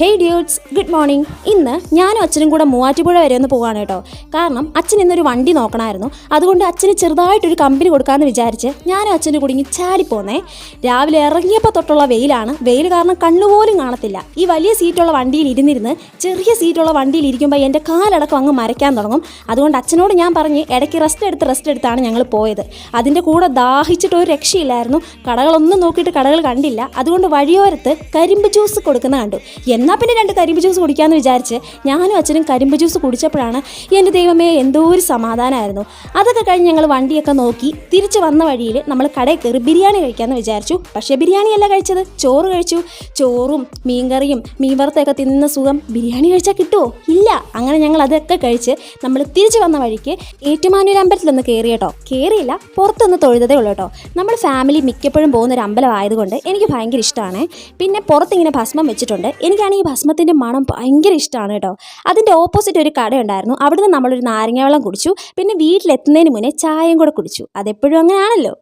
Hey dudes, good morning. ഇന്ന് ഞാനും അച്ഛനും കൂടെ മൂവാറ്റുപുഴ വരെ ഒന്ന് പോവാണ് കേട്ടോ. കാരണം അച്ഛൻ ഇന്നൊരു വണ്ടി നോക്കണമായിരുന്നു. അതുകൊണ്ട് അച്ഛന് ചെറുതായിട്ടൊരു കമ്പനി കൊടുക്കാമെന്ന് വിചാരിച്ച് ഞാനും അച്ഛൻ്റെ കുടുങ്ങി ചാടിപ്പോന്നേ. രാവിലെ ഇറങ്ങിയപ്പോൾ തൊട്ടുള്ള വെയിലാണ്. വെയിൽ കാരണം കണ്ണുപോലും കാണത്തില്ല. ഈ വലിയ സീറ്റുള്ള വണ്ടിയിൽ ഇരുന്നിരുന്ന് ചെറിയ സീറ്റുള്ള വണ്ടിയിൽ ഇരിക്കുമ്പോൾ എൻ്റെ കാലടക്കം അങ്ങ് മരയ്ക്കാൻ തുടങ്ങും. അതുകൊണ്ട് അച്ഛനോട് ഞാൻ പറഞ്ഞ് ഇടയ്ക്ക് റെസ്റ്റ് എടുത്താണ് ഞങ്ങൾ പോയത്. അതിൻ്റെ കൂടെ ദാഹിച്ചിട്ട് ഒരു രക്ഷയില്ലായിരുന്നു. കടകളൊന്നും നോക്കിയിട്ട് കടകൾ കണ്ടില്ല. അതുകൊണ്ട് വഴിയോരത്ത് കരിമ്പ് ജ്യൂസ് കൊടുക്കുന്ന കണ്ടു. എന്നാൽ പിന്നെ 2 കരിമ്പ് ജ്യൂസ് കുടിക്കാമെന്ന് വിചാരിച്ച് ഞാനും അച്ഛനും കരിമ്പ് ജ്യൂസ് കുടിച്ചപ്പോഴാണ് എൻ്റെ ദൈവമേ എന്തോ ഒരു സമാധാനമായിരുന്നു. അതൊക്കെ കഴിഞ്ഞ് ഞങ്ങൾ വണ്ടിയൊക്കെ നോക്കി തിരിച്ച് വന്ന വഴിയിൽ നമ്മൾ കടയിൽ കയറി ബിരിയാണി കഴിക്കാമെന്ന് വിചാരിച്ചു. പക്ഷേ ബിരിയാണിയല്ല കഴിച്ചത്, ചോറ് കഴിച്ചു. ചോറും മീൻകറിയും മീൻ വറുത്തൊക്കെ തിന്നുന്ന സുഖം ബിരിയാണി കഴിച്ചാൽ കിട്ടുമോ? ഇല്ല. അങ്ങനെ ഞങ്ങൾ അതൊക്കെ കഴിച്ച് നമ്മൾ തിരിച്ച് വന്ന വഴിക്ക് ഏറ്റുമാനൂർ അമ്പലത്തിലൊന്ന് കയറിയിട്ടോ. കയറിയില്ല, പുറത്തൊന്ന് തൊഴുതതേ ഉള്ളൂ കേട്ടോ. നമ്മൾ ഫാമിലി മിക്കപ്പോഴും പോകുന്നൊരു അമ്പലമായതുകൊണ്ട് എനിക്ക് ഭയങ്കര ഇഷ്ടമാണ്. പിന്നെ പുറത്തിങ്ങനെ ഭസ്മം വെച്ചിട്ടുണ്ട്. എനിക്കാണെങ്കിൽ ഈ ഭസ്മത്തിൻ്റെ മണം ഭയങ്കര ഇഷ്ടമാണ് കേട്ടോ. അതിൻ്റെ ഓപ്പോസിറ്റ് ഒരു കടയുണ്ടായിരുന്നു. അവിടുന്ന് നമ്മളൊരു നാരങ്ങ വെള്ളം കുടിച്ചു. പിന്നെ വീട്ടിലെത്തുന്നതിന് മുന്നേ ചായയും കൂടെ കുടിച്ചു. അതെപ്പോഴും അങ്ങനെയാണല്ലോ.